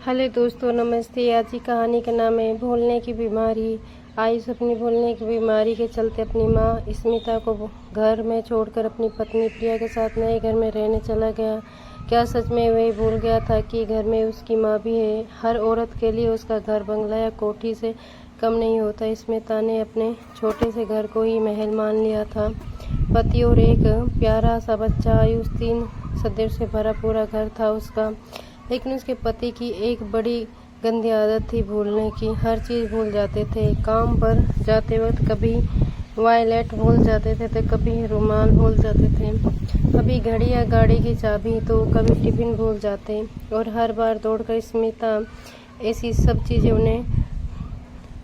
Hello दोस्तों, नमस्ते। आज की कहानी का नाम है भूलने की बीमारी। आयुष अपनी भूलने की बीमारी के चलते अपनी मां स्मिता को घर में छोड़कर अपनी पत्नी प्रिया के साथ नए घर में रहने चला गया। क्या सच में वह भूल गया था कि घर में उसकी मां भी है? हर औरत के लिए उसका घर बंगला या कोठी से कम नहीं होता। स्मिता ने अपने छोटे से घर को ही महल मान लिया था। पति और एक प्यारा सा बच्चा। आयुष 3 सदस्य से भरा पूरा घर था उसका। लेकिन उसके पति की एक बड़ी गंदी आदत थी भूलने की। हर चीज़ भूल जाते थे। काम पर जाते वक्त कभी वॉलेट भूल जाते थे तो कभी रुमाल भूल जाते थे, कभी घड़ी या गाड़ी की चाबी तो कभी टिफिन भूल जाते। और हर बार दौड़कर स्मिता ऐसी सब चीज़ें उन्हें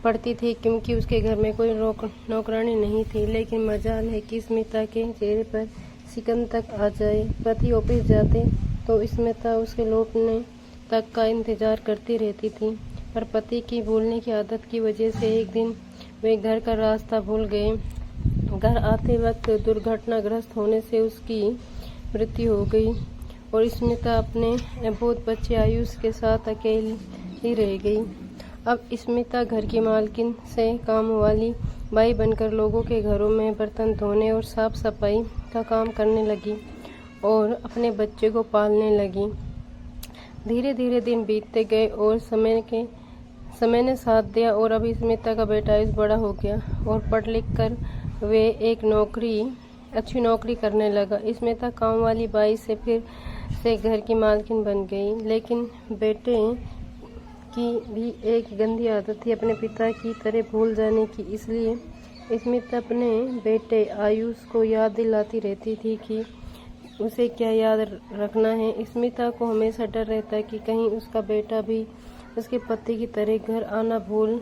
पड़ती थी क्योंकि उसके घर में कोई नौकरानी नहीं थी। लेकिन मजाल है कि स्मिता के चेहरे पर सिकन तक आ जाए। पति ऑफिस जाते तो स्मिता उसके लौटने तक का इंतजार करती रहती थी। पर पति की भूलने की आदत की वजह से एक दिन वे घर का रास्ता भूल गए। घर आते वक्त दुर्घटनाग्रस्त होने से उसकी मृत्यु हो गई और स्मिता अपने अबोध बच्चे आयुष के साथ अकेली ही रह गई। अब स्मिता घर की मालकिन से काम वाली बाई बनकर लोगों के घरों में बर्तन धोने और साफ सफाई का काम करने लगी और अपने बच्चे को पालने लगी। धीरे धीरे दिन बीतते गए और समय ने साथ दिया और अब स्मिता का बेटा आयुष बड़ा हो गया और पढ़ लिख कर वे एक अच्छी नौकरी करने लगा। स्मिता काम वाली बाई से फिर से घर की मालकिन बन गई। लेकिन बेटे की भी एक गंदी आदत थी अपने पिता की तरह भूल जाने की। इसलिए स्मिता अपने बेटे आयुष को याद दिलाती रहती थी कि उसे क्या याद रखना है। स्मिता को हमेशा डर रहता कि कहीं उसका बेटा भी उसके पति की तरह घर आना भूल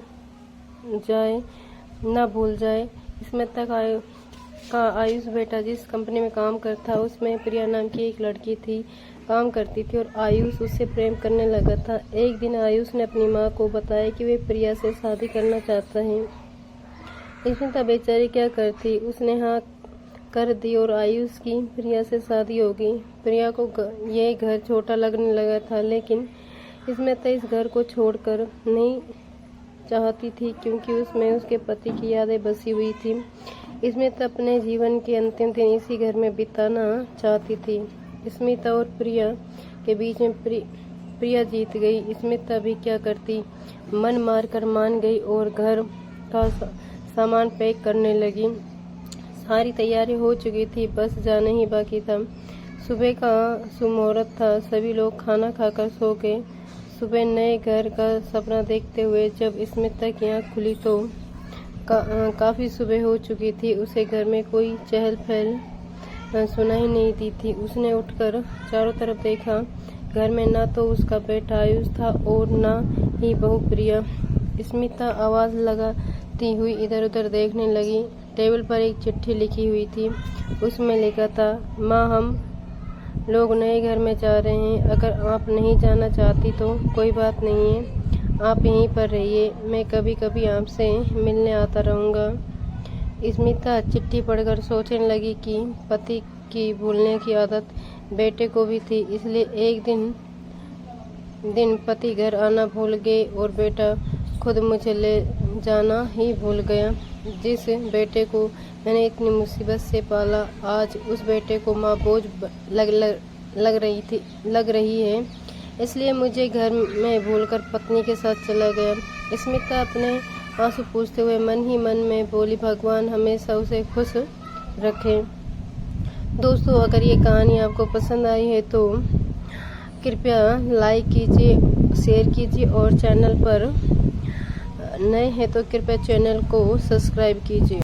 जाए। स्मिता का आयुष बेटा जिस कंपनी में काम करता उसमें प्रिया नाम की एक लड़की थी, काम करती थी और आयुष उससे प्रेम करने लगा था। एक दिन आयुष ने अपनी माँ को बताया कि वे प्रिया से शादी करना चाहता है। स्मिता बेचारी क्या करती, उसने हाँ कर दी और आयुष की प्रिया से शादी हो गई। प्रिया को यह घर छोटा लगने लगा था, लेकिन स्मिता इस घर को छोड़कर नहीं चाहती थी क्योंकि उसमें उसके पति की यादें बसी हुई थी। स्मिता अपने जीवन के अंतिम दिन इसी घर में बिताना चाहती थी। स्मिता और प्रिया के बीच में प्रिया जीत गई। स्मिता भी क्या करती, मन मार कर मान गई और घर का सामान पैक करने लगी। सारी तैयारी हो चुकी थी, बस जाना ही बाकी था। सुबह का सुमुहूर्त था। सभी लोग खाना खाकर सो गए। सुबह नए घर का सपना देखते हुए जब स्मिता की आँख खुली तो काफी सुबह हो चुकी थी। उसे घर में कोई चहल पहल सुनाई नहीं दी थी। उसने उठकर चारों तरफ देखा। घर में ना तो उसका बेटा आयुष था और ना ही बहू प्रिया। स्मिता आवाज लगाती हुई इधर उधर देखने लगी। टेबल पर एक चिट्ठी लिखी हुई थी। उसमें लिखा था, माँ हम लोग नए घर में जा रहे हैं। अगर आप नहीं जाना चाहती तो कोई बात नहीं है, आप यहीं पर रहिए। मैं कभी कभी आपसे मिलने आता रहूँगा। स्मिता चिट्ठी पढ़कर सोचने लगी कि पति की भूलने की आदत बेटे को भी थी, इसलिए एक दिन पति घर आना भूल गए और बेटा खुद मुझे ले जाना ही भूल गया। जिस बेटे को मैंने इतनी मुसीबत से पाला, आज उस बेटे को माँ बोझ लग रही है। इसलिए मुझे घर में भूलकर पत्नी के साथ चला गया। स्मिता अपने आंसू पूछते हुए मन ही मन में बोली, भगवान हमेशा उसे खुश रखे। दोस्तों, अगर ये कहानी आपको पसंद आई है तो कृपया लाइक कीजिए, शेयर कीजिए और चैनल पर नए हैं तो कृपया चैनल को सब्सक्राइब कीजिए।